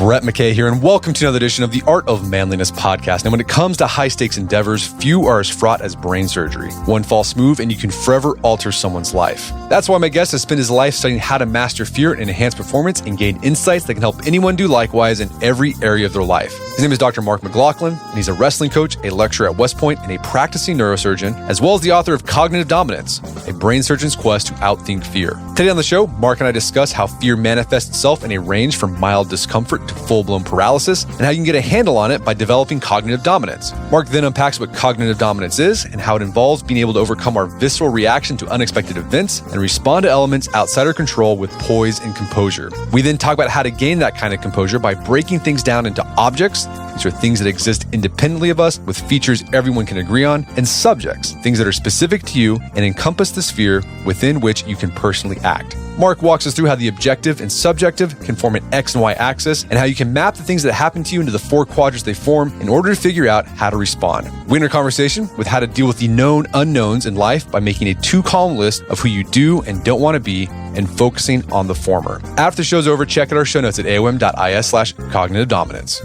Brett McKay here, and welcome to another edition of the Art of Manliness podcast. And when it comes to high-stakes endeavors, few are as fraught as brain surgery. One false move, and you can forever alter someone's life. That's why my guest has spent his life studying how to master fear and enhance performance and gain insights that can help anyone do likewise in every area of their life. His name is Dr. Mark McLaughlin, and he's a wrestling coach, a lecturer at West Point, and a practicing neurosurgeon, as well as the author of Cognitive Dominance, a brain surgeon's quest to outthink fear. Today on the show, Mark and I discuss how fear manifests itself in a range from mild discomfort to full-blown paralysis, and how you can get a handle on it by developing cognitive dominance. Mark then unpacks what cognitive dominance is and how it involves being able to overcome our visceral reaction to unexpected events and respond to elements outside our control with poise and composure. We then talk about how to gain that kind of composure by breaking things down into objects. These are things that exist independently of us with features everyone can agree on, and subjects, things that are specific to you and encompass the sphere within which you can personally act. Mark walks us through how the objective and subjective can form an X and Y axis, and how you can map the things that happen to you into the four quadrants they form in order to figure out how to respond. We enter a conversation with how to deal with the known unknowns in life by making a 2-column list of who you do and don't want to be and focusing on the former. After the show's over, check out our show notes at aom.is/cognitive dominance.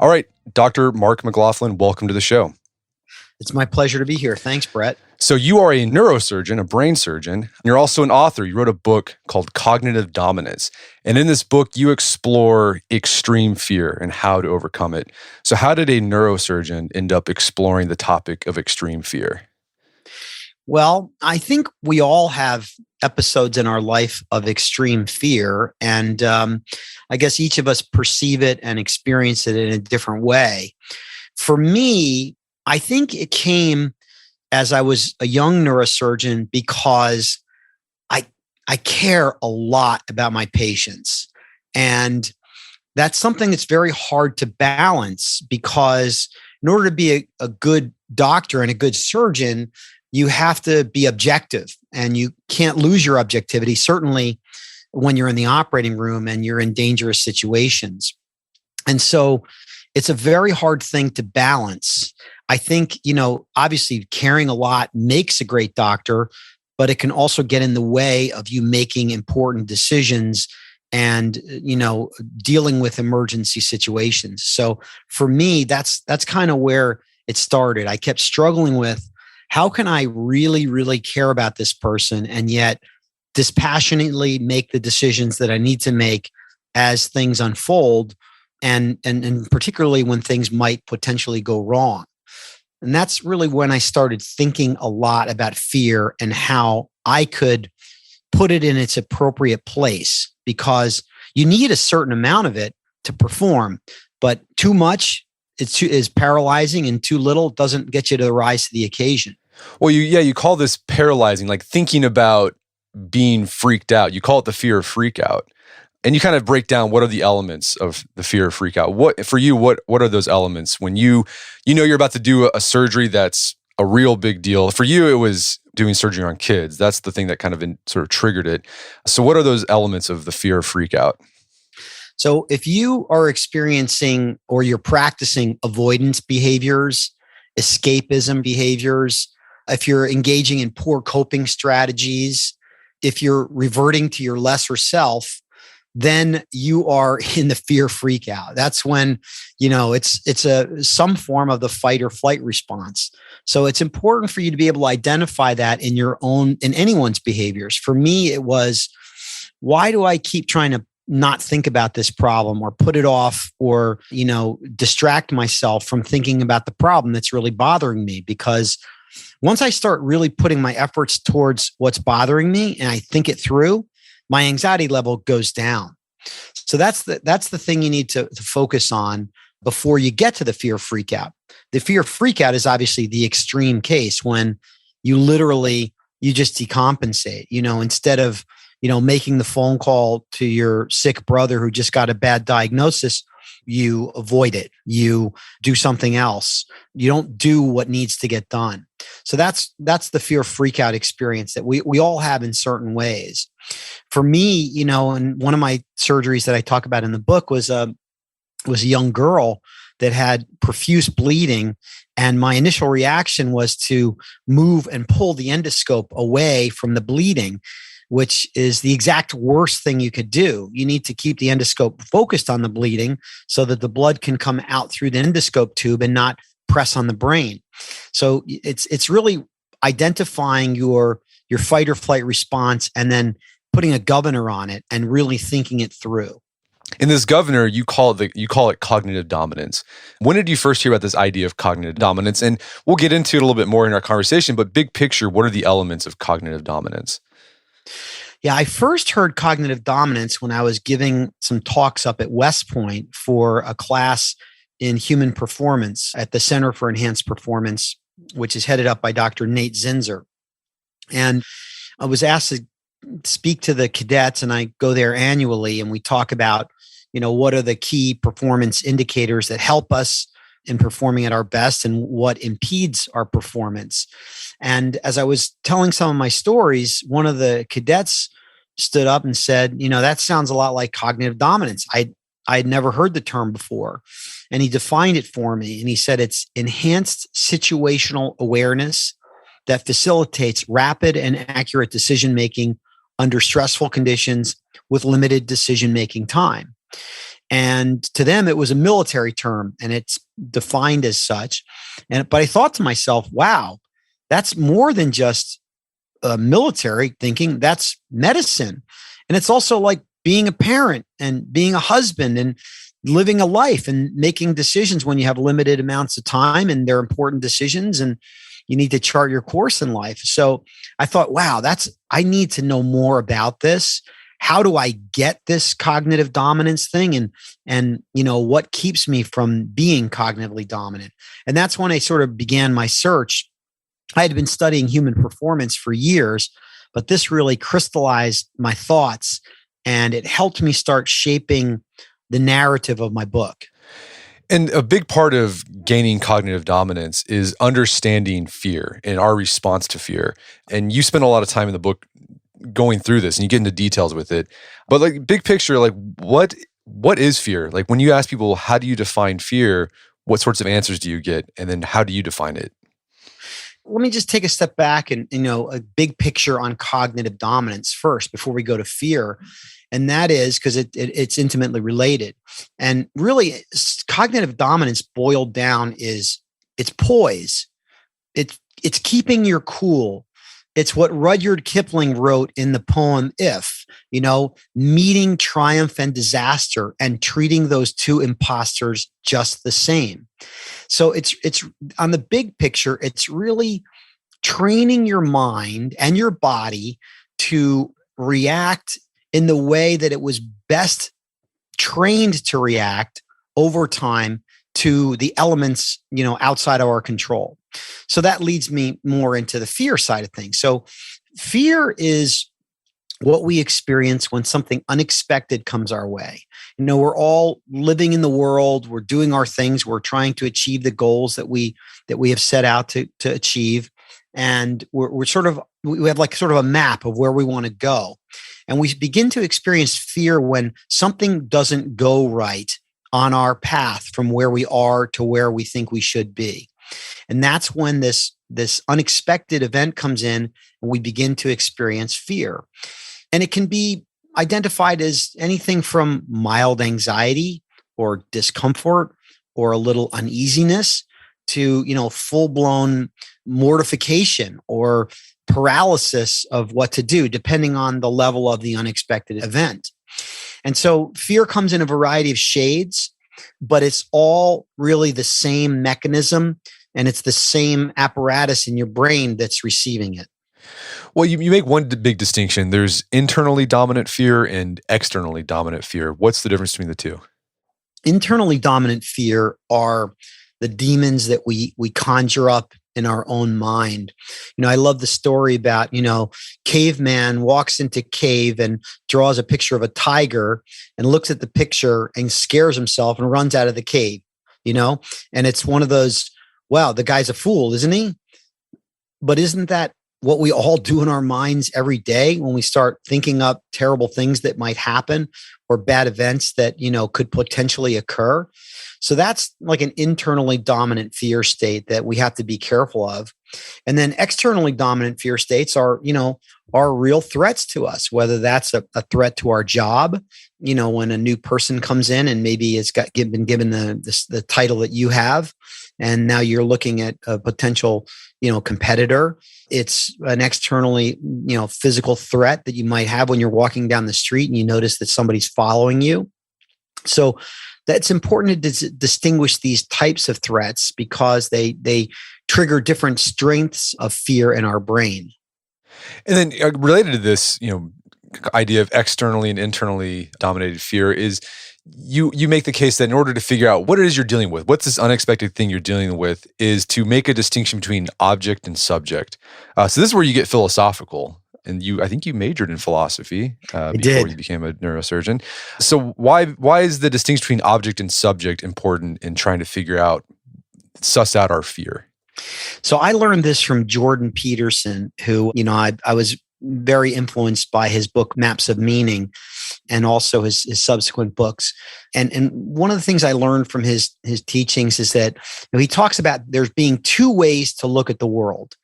All right, Dr. Mark McLaughlin, welcome to the show. It's my pleasure to be here. Thanks, Brett. So you are a neurosurgeon, a brain surgeon, and you're also an author. You wrote a book called Cognitive Dominance. And in this book, you explore extreme fear and how to overcome it. So how did a neurosurgeon end up exploring the topic of extreme fear? Well, I think we all have episodes in our life of extreme fear. And I guess each of us perceive it and experience it in a different way. For me, I think it came as I was a young neurosurgeon because I care a lot about my patients. And that's something that's very hard to balance because in order to be a good doctor and a good surgeon, you have to be objective and you can't lose your objectivity, certainly when you're in the operating room and you're in dangerous situations. And so it's a very hard thing to balance. I think, obviously caring a lot makes a great doctor, but it can also get in the way of you making important decisions and, dealing with emergency situations. So for me, that's kind of where it started. I kept struggling with, how can I really, really care about this person and yet dispassionately make the decisions that I need to make as things unfold and particularly when things might potentially go wrong? And that's really when I started thinking a lot about fear and how I could put it in its appropriate place, because you need a certain amount of it to perform, but too much is paralyzing and too little doesn't get you to rise to the occasion. Well, you call this paralyzing, like thinking about being freaked out. You call it the fear of freak out. And you kind of break down what are the elements of the fear of freak out. What are those elements when you know you're about to do a surgery that's a real big deal? For you, it was doing surgery on kids. That's the thing that kind of sort of triggered it. So what are those elements of the fear of freak out? So if you are experiencing or you're practicing avoidance behaviors, escapism behaviors, if you're engaging in poor coping strategies, if you're reverting to your lesser self, then you are in the fear freak out. That's when, it's some form of the fight or flight response. So it's important for you to be able to identify that in anyone's behaviors. For me, it was, why do I keep trying to not think about this problem or put it off or, distract myself from thinking about the problem that's really bothering me? Because once I start really putting my efforts towards what's bothering me and I think it through, my anxiety level goes down. So that's the thing you need to focus on before you get to the fear freak out. The fear freak out is obviously the extreme case when you just decompensate, instead of, making the phone call to your sick brother who just got a bad diagnosis, you avoid it. You do something else. You don't do what needs to get done. So that's the fear freak out experience that we all have in certain ways. For me, and one of my surgeries that I talk about in the book was a young girl that had profuse bleeding. And my initial reaction was to move and pull the endoscope away from the bleeding, which is the exact worst thing you could do. You need to keep the endoscope focused on the bleeding so that the blood can come out through the endoscope tube and not press on the brain. So it's really identifying your fight or flight response and then putting a governor on it and really thinking it through. In this governor, you call it cognitive dominance. When did you first hear about this idea of cognitive dominance? And we'll get into it a little bit more in our conversation, but big picture, what are the elements of cognitive dominance? Yeah, I first heard cognitive dominance when I was giving some talks up at West Point for a class in human performance at the Center for Enhanced Performance, which is headed up by Dr. Nate Zinzer. And I was asked to speak to the cadets, and I go there annually, and we talk about, what are the key performance indicators that help us in performing at our best and what impedes our performance. And as I was telling some of my stories, one of the cadets stood up and said, that sounds a lot like cognitive dominance. I had never heard the term before. And he defined it for me. And he said it's enhanced situational awareness that facilitates rapid and accurate decision-making under stressful conditions with limited decision-making time. And to them, it was a military term, and it's defined as such. But I thought to myself, wow, that's more than just military thinking. That's medicine. And it's also like being a parent and being a husband and living a life and making decisions when you have limited amounts of time and they're important decisions and you need to chart your course in life. So I thought, wow, I need to know more about this. How do I get this cognitive dominance thing? And what keeps me from being cognitively dominant? And that's when I sort of began my search. I had been studying human performance for years, but this really crystallized my thoughts and it helped me start shaping the narrative of my book. And a big part of gaining cognitive dominance is understanding fear and our response to fear. And you spend a lot of time in the book going through this and you get into details with it. But like big picture, like what is fear? Like when you ask people, how do you define fear? What sorts of answers do you get? And then how do you define it? Let me just take a step back and, a big picture on cognitive dominance first before we go to fear. And that is because it's intimately related. And really, cognitive dominance boiled down is it's poise. It's keeping your cool. It's what Rudyard Kipling wrote in the poem If, meeting triumph and disaster and treating those two imposters just the same. So it's on the big picture, it's really training your mind and your body to react in the way that it was best trained to react over time to the elements, outside of our control. So that leads me more into the fear side of things. So fear is what we experience when something unexpected comes our way. We're all living in the world. We're doing our things. We're trying to achieve the goals that we have set out to achieve. And we have like sort of a map of where we want to go. And we begin to experience fear when something doesn't go right on our path from where we are to where we think we should be. And that's when this unexpected event comes in and we begin to experience fear. And it can be identified as anything from mild anxiety or discomfort or a little uneasiness to, full-blown mortification or paralysis of what to do, depending on the level of the unexpected event. And so fear comes in a variety of shades, but it's all really the same mechanism and it's the same apparatus in your brain that's receiving it. Well, you make one big distinction. There's internally dominant fear and externally dominant fear. What's the difference between the two? Internally dominant fear are the demons that we conjure up in our own mind. I love the story about, caveman walks into cave and draws a picture of a tiger and looks at the picture and scares himself and runs out of the cave, and it's one of those, wow, the guy's a fool, isn't he? But isn't that what we all do in our minds every day when we start thinking up terrible things that might happen or bad events that, could potentially occur. So that's like an internally dominant fear state that we have to be careful of. And then externally dominant fear states are real threats to us, whether that's a threat to our job, when a new person comes in and maybe it's been given the title that you have, and now you're looking at a potential, competitor. It's an externally, physical threat that you might have when you're walking down the street and you notice that somebody's following you. So that's important to distinguish these types of threats because they trigger different strengths of fear in our brain. And then related to this, idea of externally and internally dominated fear is you make the case that in order to figure out what it is you're dealing with, what's this unexpected thing you're dealing with, is to make a distinction between object and subject. So this is where you get philosophical. And I think you majored in philosophy before you became a neurosurgeon. So why is the distinction between object and subject important in trying to suss out our fear? So I learned this from Jordan Peterson, who, I was very influenced by his book, Maps of Meaning, and also his subsequent books. And one of the things I learned from his teachings is that he talks about there's being two ways to look at the world.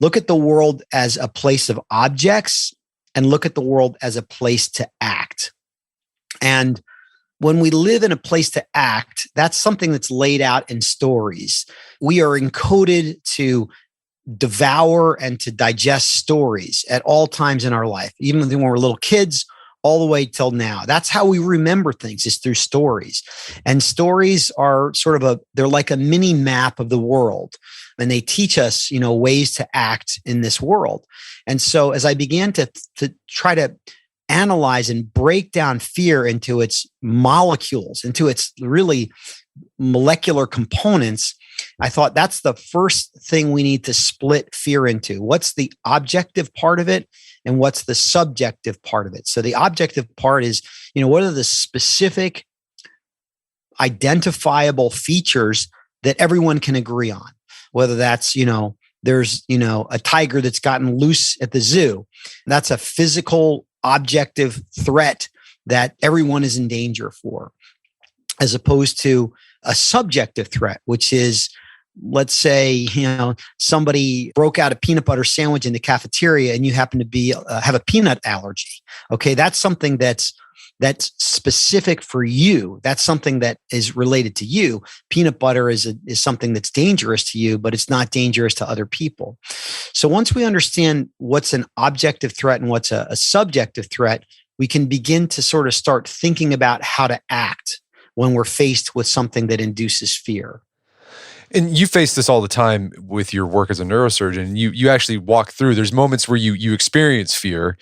Look at the world as a place of objects and look at the world as a place to act. And when we live in a place to act, that's something that's laid out in stories. We are encoded to devour and to digest stories at all times in our life, even when we're little kids, all the way till now. That's how we remember things, is through stories. And stories are they're like a mini map of the world. And they teach us, ways to act in this world. And so as I began to try to analyze and break down fear into its molecules, into its really molecular components, I thought that's the first thing we need to split fear into. What's the objective part of it and what's the subjective part of it? So the objective part is, what are the specific identifiable features that everyone can agree on? Whether that's, there's, a tiger that's gotten loose at the zoo. That's a physical objective threat that everyone is in danger for, as opposed to a subjective threat, which is, let's say, somebody broke out a peanut butter sandwich in the cafeteria and you happen to have a peanut allergy. Okay. That's something that's specific for you. That's something that is related to you. Peanut butter is something that's dangerous to you, but it's not dangerous to other people. So once we understand what's an objective threat and what's a subjective threat, we can begin to start thinking about how to act when we're faced with something that induces fear. And you face this all the time with your work as a neurosurgeon. You actually walk through, there's moments where you experience fear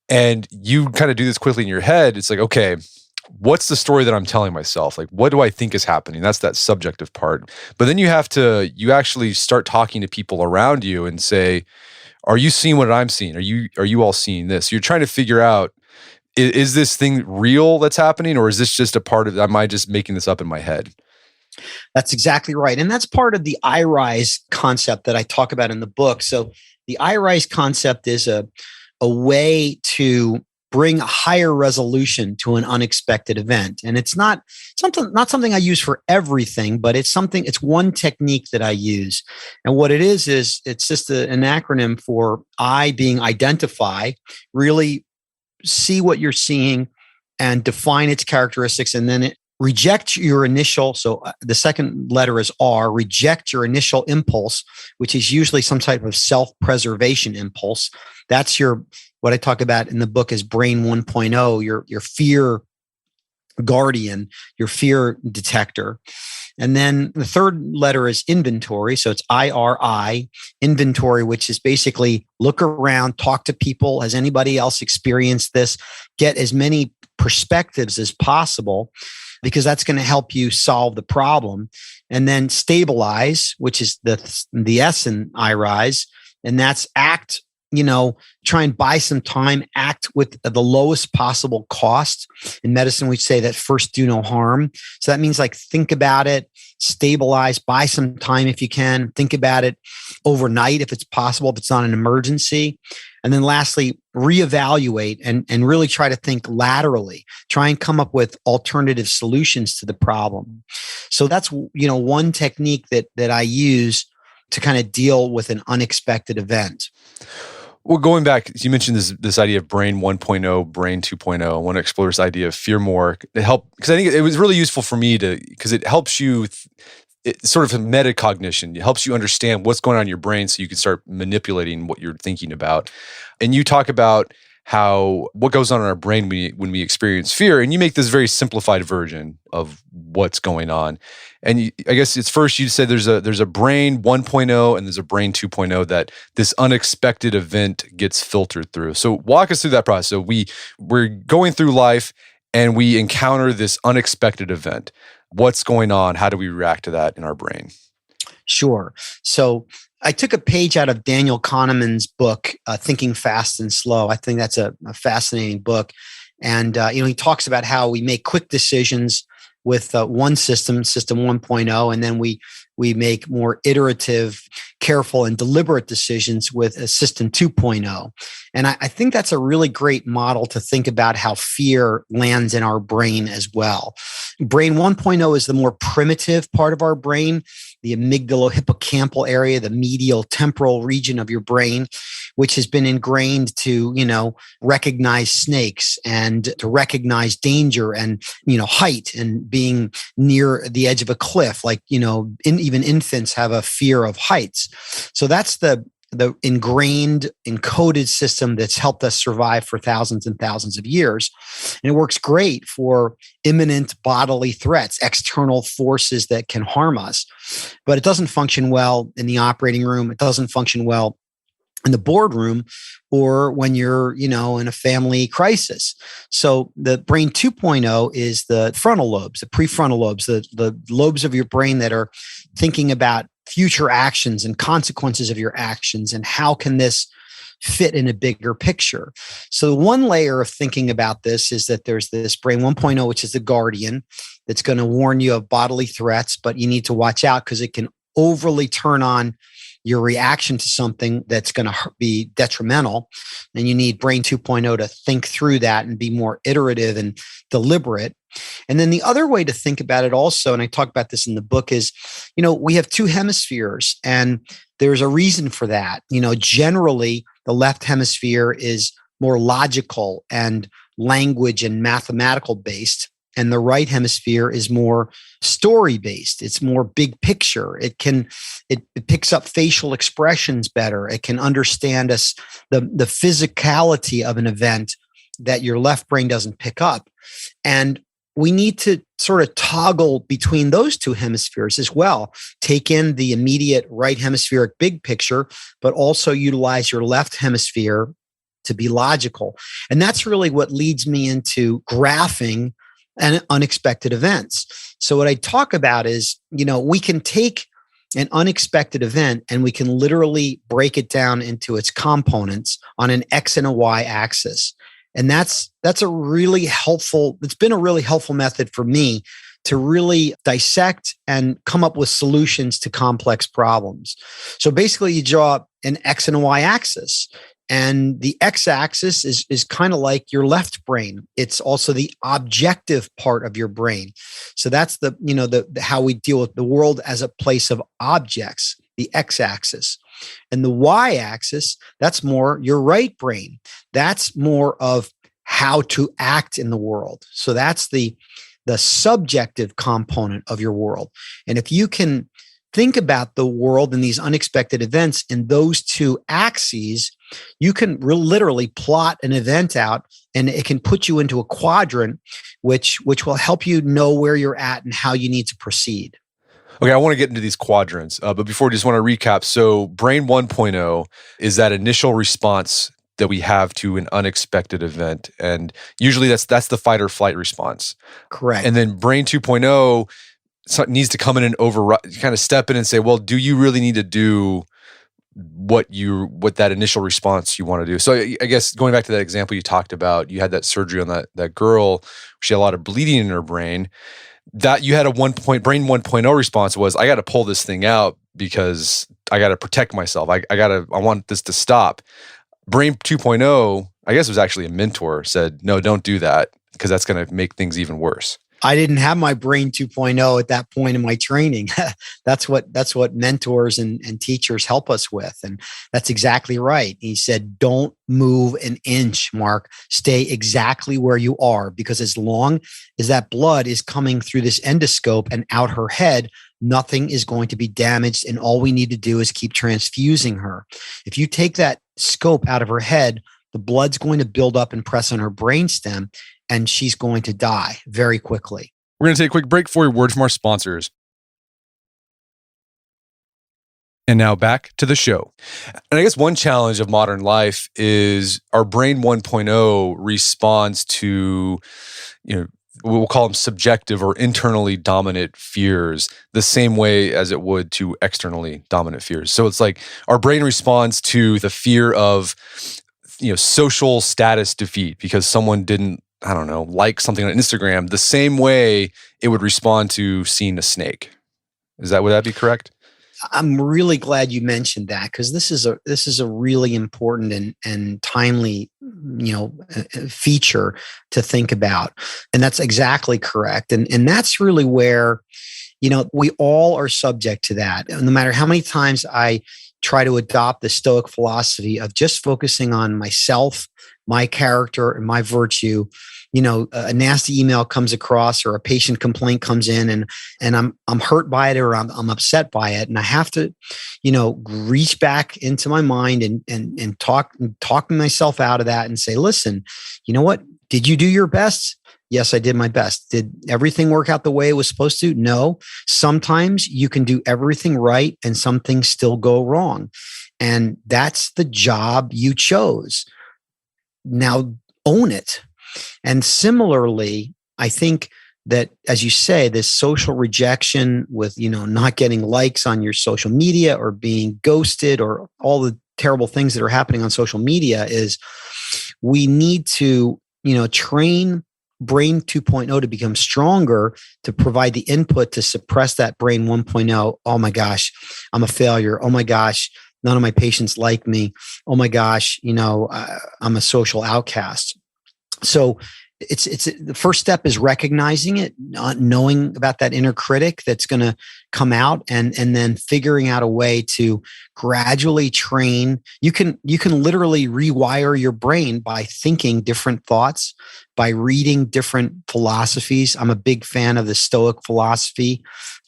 and you kind of do this quickly in your head. It's like, okay, what's the story that I'm telling myself? Like, what do I think is happening? That's that subjective part. But then you actually start talking to people around you and say, are you seeing what I'm seeing? Are you all seeing this? You're trying to figure out, is this thing real that's happening, or is this just a part of, am I just making this up in my head? That's exactly right. And that's part of the I-RISE concept that I talk about in the book. So the I-RISE concept is a way to bring a higher resolution to an unexpected event. And it's not something I use for everything, but it's one technique that I use. And what it is it's just an acronym for I being identify, really see what you're seeing and define its characteristics, and then reject your initial, so the second letter is R, reject your initial impulse, which is usually some type of self-preservation impulse. That's what I talk about in the book is Brain 1.0, your fear guardian, your fear detector. And then the third letter is inventory. So it's IRI, inventory, which is basically look around, talk to people. Has anybody else experienced this? Get as many perspectives as possible, because that's going to help you solve the problem. And then stabilize, which is the S in IRISE, and that's act try and buy some time, act with the lowest possible cost. In medicine, we say that first do no harm. So that means like think about it, stabilize, buy some time if you can, think about it overnight if it's possible, if it's not an emergency. And then lastly, reevaluate and really try to think laterally, try and come up with alternative solutions to the problem. So that's, one technique that I use to kind of deal with an unexpected event. Well, going back, you mentioned this idea of brain 1.0, brain 2.0. I want to explore this idea of fear more to help, because I think it was really useful for me because it helps you, it's sort of a metacognition. It helps you understand what's going on in your brain so you can start manipulating what you're thinking about. And you talk about what goes on in our brain when we experience fear, and you make this very simplified version of what's going on. And I guess it's first you said there's a brain 1.0 and there's a brain 2.0 that this unexpected event gets filtered through. So walk us through that process. So we're going through life and we encounter this unexpected event. What's going on? How do we react to that in our brain? Sure. So I took a page out of Daniel Kahneman's book, Thinking Fast and Slow. I think that's a fascinating book. And, he talks about how we make quick decisions with one system 1.0, and then we make more iterative, careful, and deliberate decisions with a system 2.0. And I think that's a really great model to think about how fear lands in our brain as well. Brain 1.0 is the more primitive part of our brain, the amygdalo-hippocampal area, the medial temporal region of your brain, which has been ingrained to, recognize snakes and to recognize danger and, height and being near the edge of a cliff. Like, even infants have a fear of heights. So that's the ingrained, encoded system that's helped us survive for thousands and thousands of years. And it works great for imminent bodily threats, external forces that can harm us. But it doesn't function well in the operating room. It doesn't function well in the boardroom or when you're, in a family crisis. So the brain 2.0 is the frontal lobes, the prefrontal lobes, the lobes of your brain that are thinking about future actions and consequences of your actions and how can this fit in a bigger picture. So one layer of thinking about this is that there's this brain 1.0, which is the guardian that's going to warn you of bodily threats, but you need to watch out because it can overly turn on your reaction to something that's going to be detrimental. And you need brain 2.0 to think through that and be more iterative and deliberate. And then the other way to think about it also, and I talk about this in the book, is, we have two hemispheres and there's a reason for that. Generally, the left hemisphere is more logical and language and mathematical based. And the right hemisphere is more story based. It's more big picture. It picks up facial expressions better. It can understand the physicality of an event that your left brain doesn't pick up. And we need to sort of toggle between those two hemispheres as well. Take in the immediate right hemispheric big picture, but also utilize your left hemisphere to be logical. And that's really what leads me into graphing and unexpected events. So what I talk about is, we can take an unexpected event and we can literally break it down into its components on an X and a Y axis. And that's a really helpful, it's been a really helpful method for me to really dissect and come up with solutions to complex problems. So basically you draw an X and a Y axis. And the x-axis is kind of like your left brain. It's also the objective part of your brain. So that's the how we deal with the world as a place of objects, the x-axis. And the y-axis, that's more your right brain. That's more of how to act in the world. So that's the subjective component of your world. And if you can think about the world and these unexpected events in those two axes, you can literally plot an event out and it can put you into a quadrant, which will help you know where you're at and how you need to proceed. Okay, I want to get into these quadrants, but before, I just want to recap. So brain 1.0 is that initial response that we have to an unexpected event. And usually that's the fight or flight response. Correct. And then brain 2.0 needs to come in and override, kind of step in and say, well, do you really need to do what that initial response you want to do. So I guess going back to that example you talked about, you had that surgery on that girl. She had a lot of bleeding in her brain. That you had a brain 1.0 response was, I got to pull this thing out because I got to protect myself. I want this to stop. Brain 2.0, I guess it was actually a mentor, said, no, don't do that because that's going to make things even worse. I didn't have my brain 2.0 at that point in my training. That's what mentors and teachers help us with. And that's exactly right. He said, don't move an inch, Mark. Stay exactly where you are, because as long as that blood is coming through this endoscope and out her head, nothing is going to be damaged. And all we need to do is keep transfusing her. If you take that scope out of her head, the blood's going to build up and press on her brainstem, and she's going to die very quickly. We're going to take a quick break for a word from our sponsors. And now back to the show. And I guess one challenge of modern life is our brain 1.0 responds to, we'll call them subjective or internally dominant fears the same way as it would to externally dominant fears. So it's like our brain responds to the fear of, social status defeat because someone didn't, like something on Instagram the same way it would respond to seeing a snake. Would that be correct? I'm really glad you mentioned that, because this is a really important and timely, feature to think about. And that's exactly correct. And that's really where, we all are subject to that. No matter how many times I try to adopt the Stoic philosophy of just focusing on myself, my character, and my virtue, a nasty email comes across or a patient complaint comes in and I'm hurt by it or I'm upset by it. And I have to, reach back into my mind and talk myself out of that and say, listen, you know what? Did you do your best? Yes, I did my best. Did everything work out the way it was supposed to? No. Sometimes you can do everything right and some things still go wrong. And that's the job you chose. Now own it. And similarly, I think that, as you say, this social rejection with, not getting likes on your social media or being ghosted or all the terrible things that are happening on social media, is we need to, train brain 2.0 to become stronger, to provide the input to suppress that brain 1.0. Oh my gosh, I'm a failure. Oh my gosh, none of my patients like me. Oh my gosh, I'm a social outcast. So it's the first step is recognizing it, knowing about that inner critic that's going to come out, and then figuring out a way to gradually train. You can literally rewire your brain by thinking different thoughts, by reading different philosophies. I'm a big fan of the Stoic philosophy,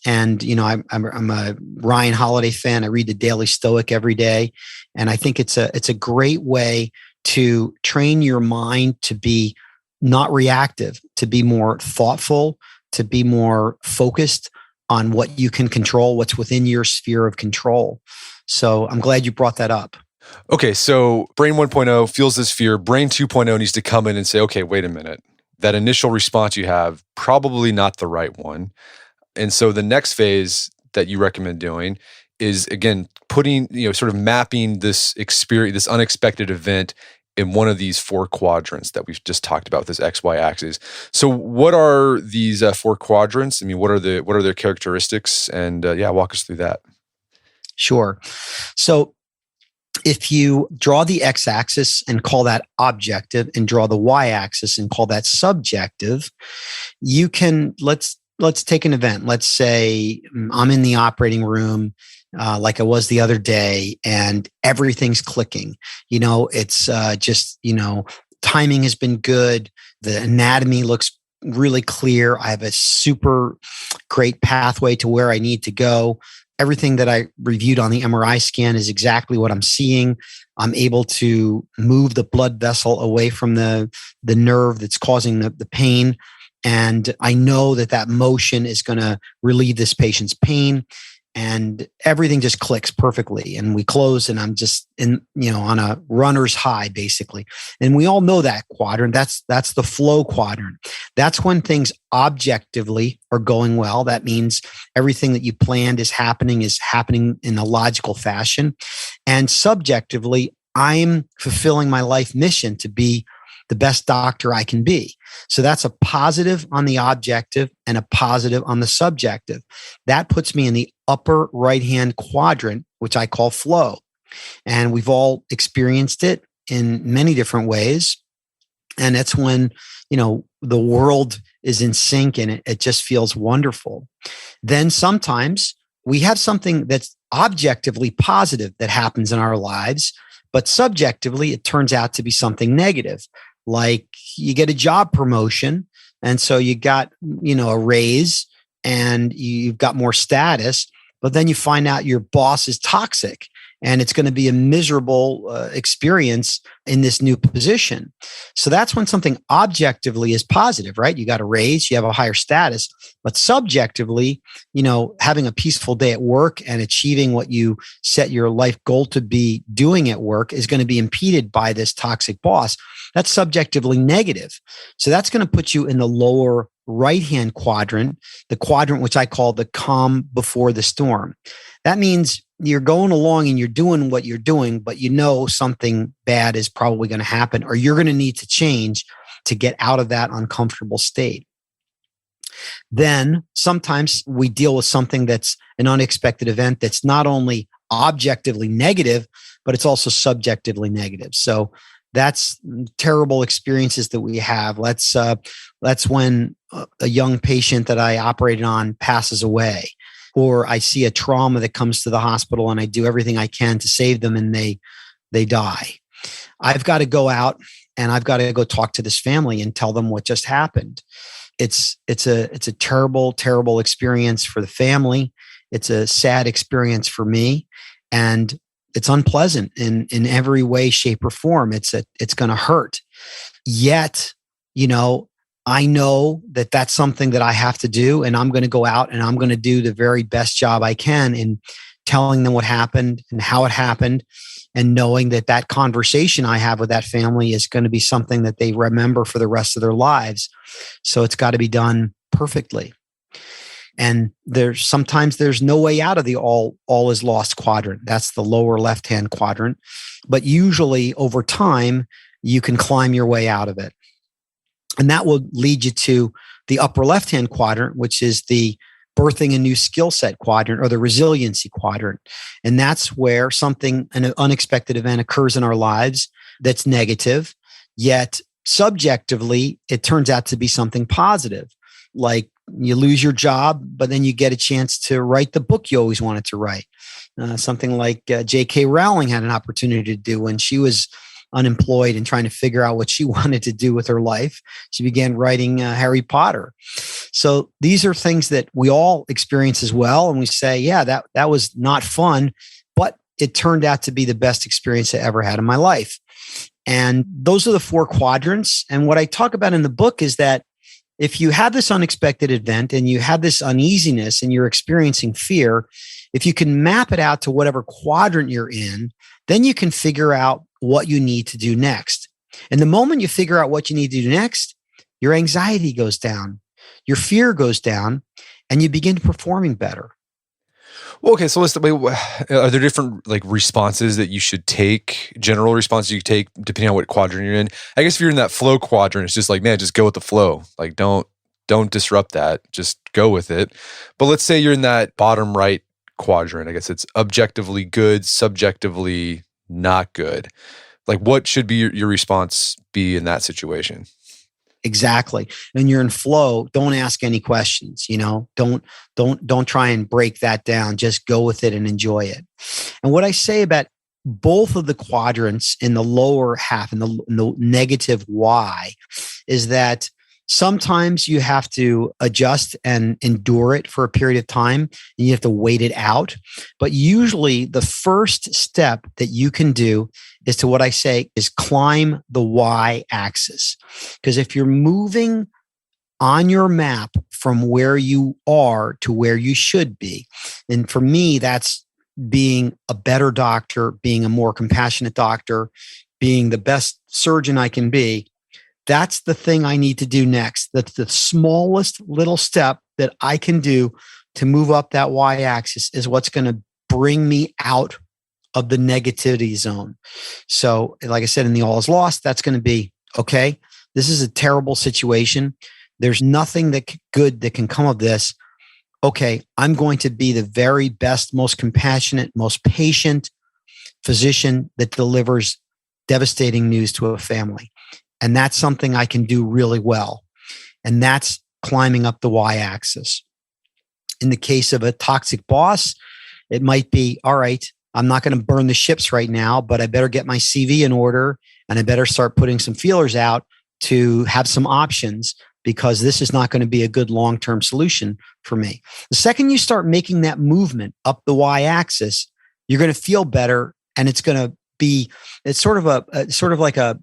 and I'm a Ryan Holiday fan. I read the Daily Stoic every day, and I think it's a great way to train your mind to be not reactive, to be more thoughtful, to be more focused on what you can control, what's within your sphere of control. So I'm glad you brought that up. Okay, so brain 1.0 feels this fear. Brain 2.0 needs to come in and say, okay, wait a minute. That initial response you have, probably not the right one. And so the next phase that you recommend doing is, again, putting, sort of mapping this experience, this unexpected event in one of these four quadrants that we've just talked about, this XY axis. So what are these four quadrants? I mean, what are their characteristics? And walk us through that. Sure. So if you draw the x-axis and call that objective, and draw the y-axis and call that subjective, you can, let's take an event. Let's say I'm in the operating room, like I was the other day, and everything's clicking. It's just, timing has been good. The anatomy looks really clear. I have a super great pathway to where I need to go. Everything that I reviewed on the MRI scan is exactly what I'm seeing. I'm able to move the blood vessel away from the nerve that's causing the pain. And I know that motion is going to relieve this patient's pain. and everything just clicks perfectly. And we close and I'm just on a runner's high, basically. And we all know that quadrant. That's the flow quadrant. That's when things objectively are going well. That means everything that you planned is happening in a logical fashion. And subjectively, I'm fulfilling my life mission to be the best doctor I can be. So that's a positive on the objective and a positive on the subjective. That puts me in the upper right-hand quadrant, which I call flow. And we've all experienced it in many different ways. And that's when, the world is in sync and it just feels wonderful. Then sometimes we have something that's objectively positive that happens in our lives, but subjectively, it turns out to be something negative. Like you get a job promotion, and so you got, a raise and you've got more status, but then you find out your boss is toxic and it's going to be a miserable experience in this new position. So that's when something objectively is positive, right? You got a raise, you have a higher status, but subjectively, having a peaceful day at work and achieving what you set your life goal to be doing at work is going to be impeded by this toxic boss. That's subjectively negative. So that's going to put you in the lower right-hand quadrant, the quadrant which I call the calm before the storm. That means you're going along and you're doing what you're doing, but something bad is probably going to happen, or you're going to need to change to get out of that uncomfortable state. Then sometimes we deal with something that's an unexpected event that's not only objectively negative, but it's also subjectively negative. So that's terrible experiences that we have. That's when a young patient that I operated on passes away, or I see a trauma that comes to the hospital and I do everything I can to save them and they die. I've got to go out and I've got to go talk to this family and tell them what just happened. It's a terrible, terrible experience for the family. It's a sad experience for me, and it's unpleasant in every way, shape, or form. It's going to hurt. Yet, I know that that's something that I have to do, and I'm going to go out and I'm going to do the very best job I can in telling them what happened and how it happened, and knowing that conversation I have with that family is going to be something that they remember for the rest of their lives. So it's got to be done perfectly. And sometimes there's no way out of the all is lost quadrant. That's the lower left-hand quadrant. But usually over time, you can climb your way out of it. And that will lead you to the upper left-hand quadrant, which is the birthing a new skill set quadrant, or the resiliency quadrant. And that's where an unexpected event occurs in our lives that's negative, yet subjectively, it turns out to be something positive. Like you lose your job, but then you get a chance to write the book you always wanted to write. Something like J.K. Rowling had an opportunity to do when she was unemployed and trying to figure out what she wanted to do with her life. She began writing Harry Potter. So these are things that we all experience as well. And we say, yeah, that was not fun, but it turned out to be the best experience I ever had in my life. And those are the 4 quadrants. And what I talk about in the book is that if you have this unexpected event and you have this uneasiness and you're experiencing fear, if you can map it out to whatever quadrant you're in, then you can figure out what you need to do next. And the moment you figure out what you need to do next, your anxiety goes down, your fear goes down, and you begin performing better. Well, okay, so are there different responses that you should take, general responses you take depending on what quadrant you're in? I guess if you're in that flow quadrant, it's just just go with the flow. Don't disrupt that. Just go with it. But let's say you're in that bottom right quadrant. I guess it's objectively good, subjectively not good. What should be your response be in that situation? Exactly. When you're in flow, don't ask any questions, don't try and break that down. Just go with it and enjoy it. And what I say about both of the quadrants in the lower half, in the negative Y, is that sometimes you have to adjust and endure it for a period of time, and you have to wait it out. But usually the first step that you can do is to what I say is climb the Y axis. Because if you're moving on your map from where you are to where you should be. And for me, that's being a better doctor, being a more compassionate doctor, being the best surgeon I can be. That's the thing I need to do next. That's the smallest little step that I can do to move up that y-axis is what's going to bring me out of the negativity zone. So, like I said, in the all is lost, that's going to be, okay, this is a terrible situation. There's nothing good that can come of this. Okay, I'm going to be the very best, most compassionate, most patient physician that delivers devastating news to a family. And that's something I can do really well. And that's climbing up the y-axis. In the case of a toxic boss, it might be, all right, I'm not going to burn the ships right now, but I better get my CV in order and I better start putting some feelers out to have some options because this is not going to be a good long-term solution for me. The second you start making that movement up the y-axis, you're going to feel better, and it's going to be, it's sort of like a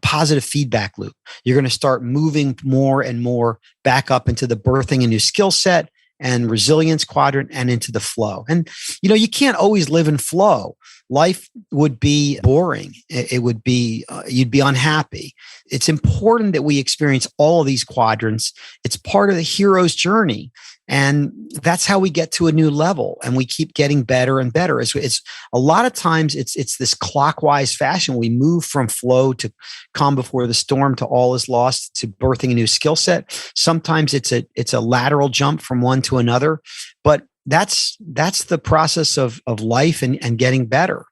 positive feedback loop. You're going to start moving more and more back up into the birthing a new skill set and resilience quadrant and into the flow. And, you can't always live in flow. Life would be boring. It would be, you'd be unhappy. It's important that we experience all of these quadrants. It's part of the hero's journey. And that's how we get to a new level, and we keep getting better and better. It's a lot of times it's this clockwise fashion. We move from flow to calm before the storm to all is lost to birthing a new skill set. Sometimes it's a lateral jump from one to another, but that's the process of life and getting better.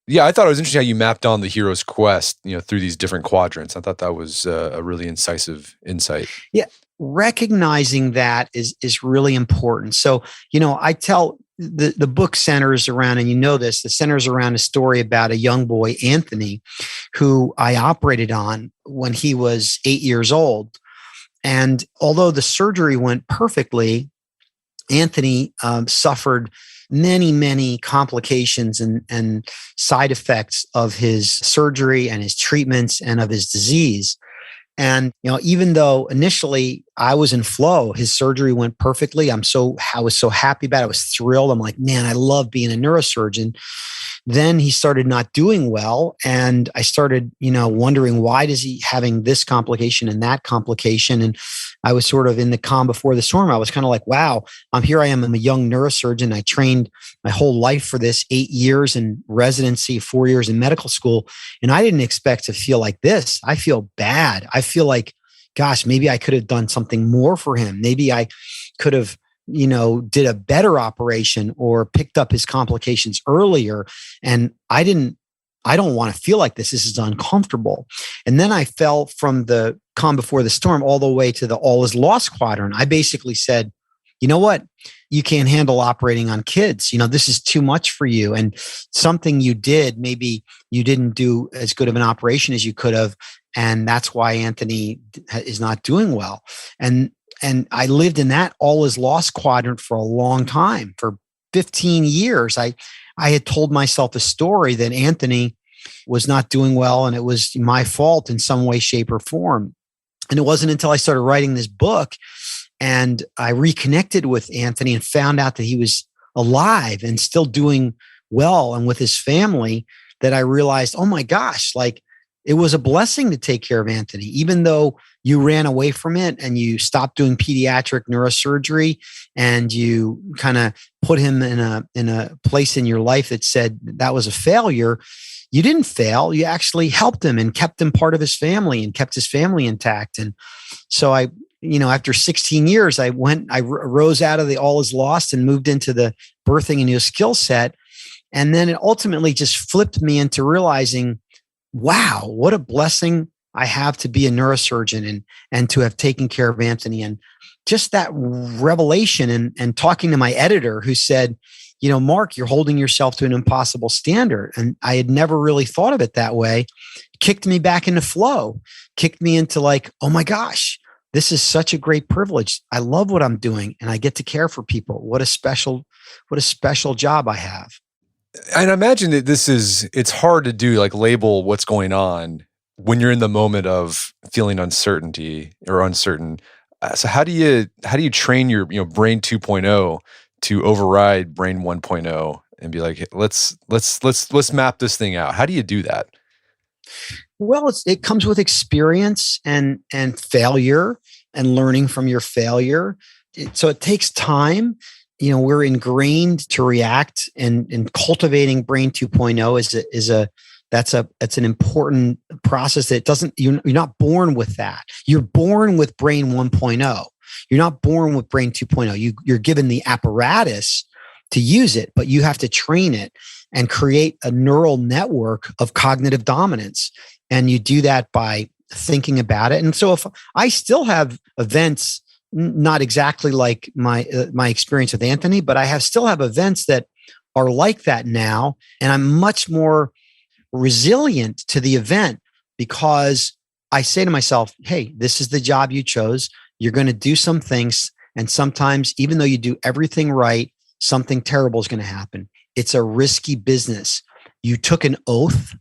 Yeah, I thought it was interesting how you mapped on the hero's quest, through these different quadrants. I thought that was a really incisive insight. Yeah, recognizing that is really important. So, I tell the book centers around, and this, the centers around a story about a young boy, Anthony, who I operated on when he was 8 years old. And although the surgery went perfectly, Anthony suffered many, many complications and side effects of his surgery and his treatments and of his disease. And, even though initially I was in flow, his surgery went perfectly. I was so happy about it. I was thrilled. I'm like, man, I love being a neurosurgeon. Then he started not doing well. And I started, wondering, why is he having this complication and that complication? And I was sort of in the calm before the storm. I was kind of like, wow, here I am. I'm a young neurosurgeon. I trained my whole life for this, 8 years in residency, 4 years in medical school. And I didn't expect to feel like this. I feel bad. I feel like, gosh, maybe I could have done something more for him. Maybe I could have, did a better operation or picked up his complications earlier. And I don't want to feel like this. This is uncomfortable. And then I fell from the calm before the storm all the way to the all is lost quadrant. I basically said, you know what? You can't handle operating on kids. This is too much for you. And something you did, maybe you didn't do as good of an operation as you could have. And that's why Anthony is not doing well. And I lived in that all is lost quadrant for a long time. For 15 years, I had told myself a story that Anthony was not doing well and it was my fault in some way, shape, or form. And it wasn't until I started writing this book and I reconnected with Anthony and found out that he was alive and still doing well and with his family that I realized, oh my gosh, like it was a blessing to take care of Anthony, even though you ran away from it and you stopped doing pediatric neurosurgery and you kind of put him in a place in your life that said that was a failure. You didn't fail. You actually helped him and kept him part of his family and kept his family intact. And so after 16 years, I rose out of the all is lost and moved into the birthing a new skill set. And then it ultimately just flipped me into realizing, wow, what a blessing I have to be a neurosurgeon and to have taken care of Anthony. And just that revelation and talking to my editor who said, Mark, you're holding yourself to an impossible standard. And I had never really thought of it that way. Kicked me back into flow, kicked me into like, oh my gosh, this is such a great privilege. I love what I'm doing and I get to care for people. What a special job I have. And I imagine that it's hard to do, like label what's going on when you're in the moment of feeling uncertainty or uncertain. So how do you train your brain 2.0 to override brain 1.0 and be like, hey, let's map this thing out? How do you do that? Well, it comes with experience and failure and learning from your failure. So it takes time. We're ingrained to react, and cultivating brain 2.0 that's an important process that you're not born with that. You're born with brain 1.0. You're not born with brain 2.0. You're given the apparatus to use it, but you have to train it and create a neural network of cognitive dominance. And you do that by thinking about it. And so if I still have events, not exactly like my experience with Anthony, but still have events that are like that now. And I'm much more resilient to the event because I say to myself, hey, this is the job you chose. You're going to do some things. And sometimes, even though you do everything right, something terrible is going to happen. It's a risky business. You took an oath,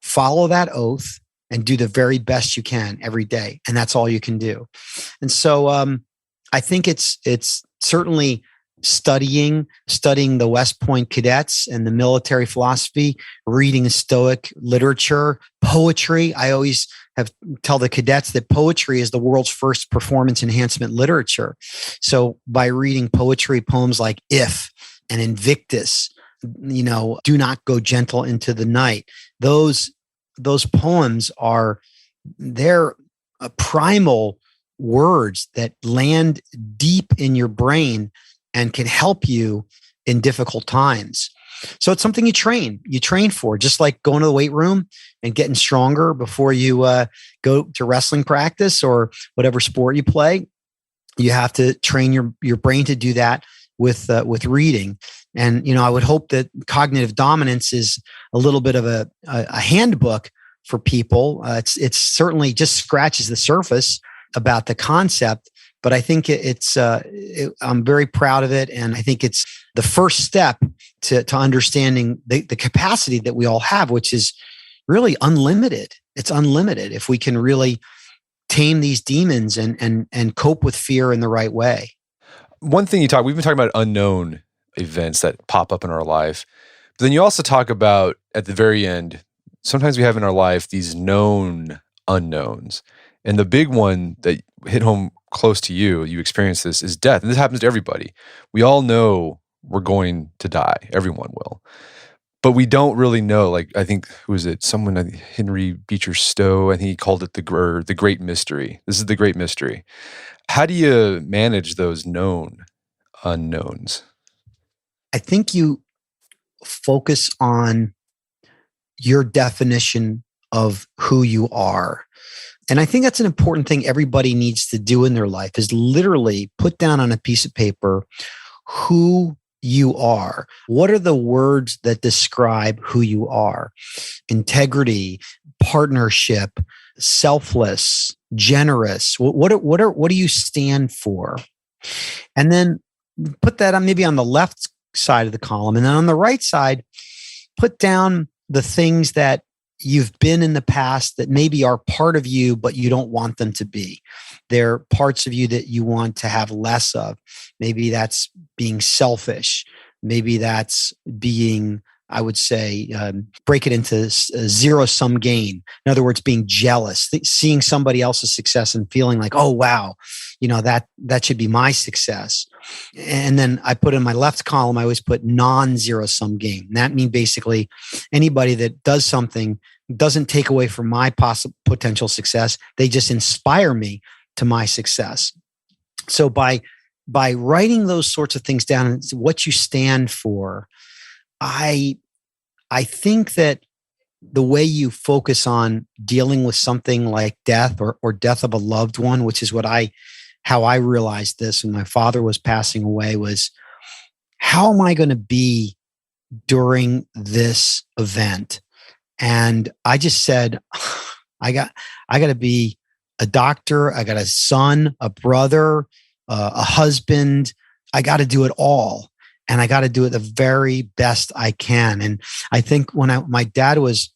follow that oath, and do the very best you can every day. And that's all you can do. And so I think it's certainly studying the West Point cadets and the military philosophy, reading Stoic literature, poetry. I always tell the cadets that poetry is the world's first performance enhancement literature. So by reading poetry, poems like If and Invictus, Do Not Go Gentle into the Night, those poems they're primal words that land deep in your brain and can help you in difficult times. So it's something you train for, just like going to the weight room and getting stronger before you go to wrestling practice or whatever sport you play. You have to train your brain to do that with reading. And, I would hope that cognitive dominance is a little bit of a handbook for people. It's certainly just scratches the surface about the concept, but I think I'm very proud of it. And I think it's the first step to understanding the capacity that we all have, which is really unlimited. It's unlimited if we can really tame these demons and cope with fear in the right way. One thing we've been talking about unknown events that pop up in our life, but then you also talk about at the very end, sometimes we have in our life these known unknowns. And the big one that hit home close to you experience this, is death. And this happens to everybody. We all know we're going to die. Everyone will. But we don't really know, like, I think, who is it? Someone, Henry Beecher Stowe, I think he called it the great mystery. This is the great mystery. How do you manage those known unknowns? I think you focus on your definition of who you are. And I think that's an important thing everybody needs to do in their life, is literally put down on a piece of paper who you are. What are the words that describe who you are? Integrity, partnership, selfless, generous. What do you stand for? And then put that on maybe on the left side of the column. And then on the right side, put down the things that you've been in the past that maybe are part of you, but you don't want them to be. They're parts of you that you want to have less of. Maybe that's being selfish. Maybe that's being, I would say, break it into a zero-sum game. In other words, being jealous, seeing somebody else's success and feeling like, oh, wow, that should be my success. And then I put in my left column, I always put non-zero-sum game. And that means basically anybody that does something doesn't take away from my potential success. They just inspire me to my success. So by writing those sorts of things down and what you stand for, I think that the way you focus on dealing with something like death or death of a loved one, which is how I realized this when my father was passing away, was how am I going to be during this event? And I just said, I got to be a doctor. I got a son, a brother, a husband. I got to do it all. And I got to do it the very best I can. And I think when my dad was,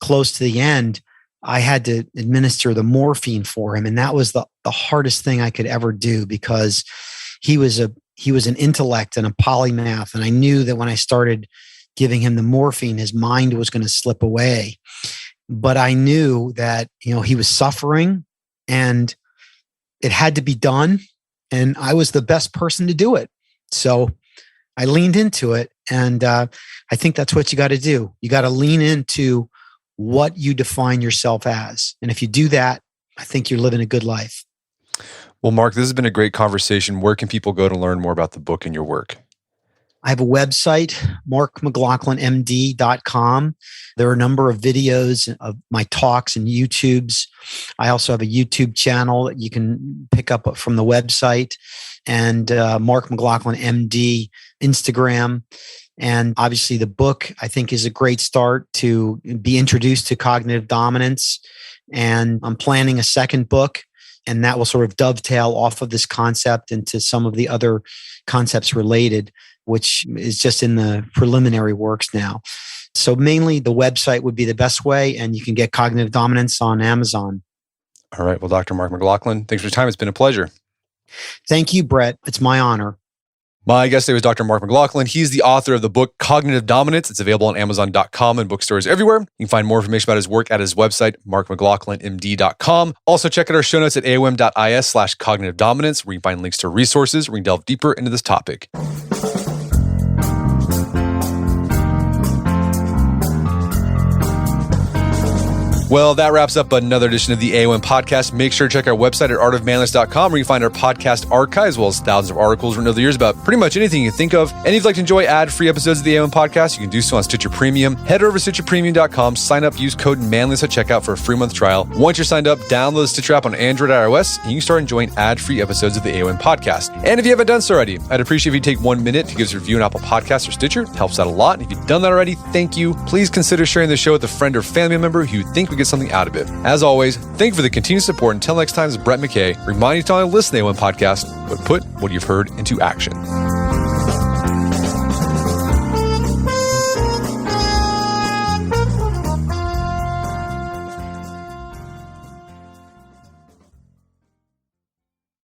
close to the end, I had to administer the morphine for him. And that was the hardest thing I could ever do, because he was an intellect and a polymath. And I knew that when I started giving him the morphine, his mind was going to slip away. But I knew that, he was suffering and it had to be done. And I was the best person to do it. So I leaned into it. And I think that's what you got to do. You got to lean into what you define yourself as. And if you do that, I think you're living a good life. Well, Mark, this has been a great conversation. Where can people go to learn more about the book and your work? I have a website, markmclaughlin.md.com. There are a number of videos of my talks and YouTubes. I also have a YouTube channel that you can pick up from the website, and Mark McLaughlin MD Instagram. And obviously the book, I think, is a great start to be introduced to cognitive dominance. And I'm planning a second book, and that will sort of dovetail off of this concept into some of the other concepts related, which is just in the preliminary works now. So mainly the website would be the best way, and you can get Cognitive Dominance on Amazon. All right. Well, Dr. Mark McLaughlin, thanks for your time. It's been a pleasure. Thank you, Brett. It's my honor. My guest today was Dr. Mark McLaughlin. He's the author of the book Cognitive Dominance. It's available on Amazon.com and bookstores everywhere. You can find more information about his work at his website, markmclaughlinmd.com. Also, check out our show notes at aom.is/cognitive dominance, where you can find links to resources where you can delve deeper into this topic. Well, that wraps up another edition of the AOM podcast. Make sure to check our website at artofmanliness.com, where you can find our podcast archive, as well as thousands of articles written over the years about pretty much anything you can think of. And if you'd like to enjoy ad-free episodes of the AOM podcast, you can do so on Stitcher Premium. Head over to StitcherPremium.com, sign up, use code Manliness at checkout for a free month trial. Once you're signed up, download the Stitcher app on Android or iOS, and you can start enjoying ad-free episodes of the AOM podcast. And if you haven't done so already, I'd appreciate if you take 1 minute to give us a review on Apple Podcasts or Stitcher. It helps out a lot. And if you've done that already, thank you. Please consider sharing the show with a friend or family member who you think would get something out of it. As always, thank you for the continued support. Until next time, this is Brett McKay, reminding you to listen to the AOM podcast, but put what you've heard into action.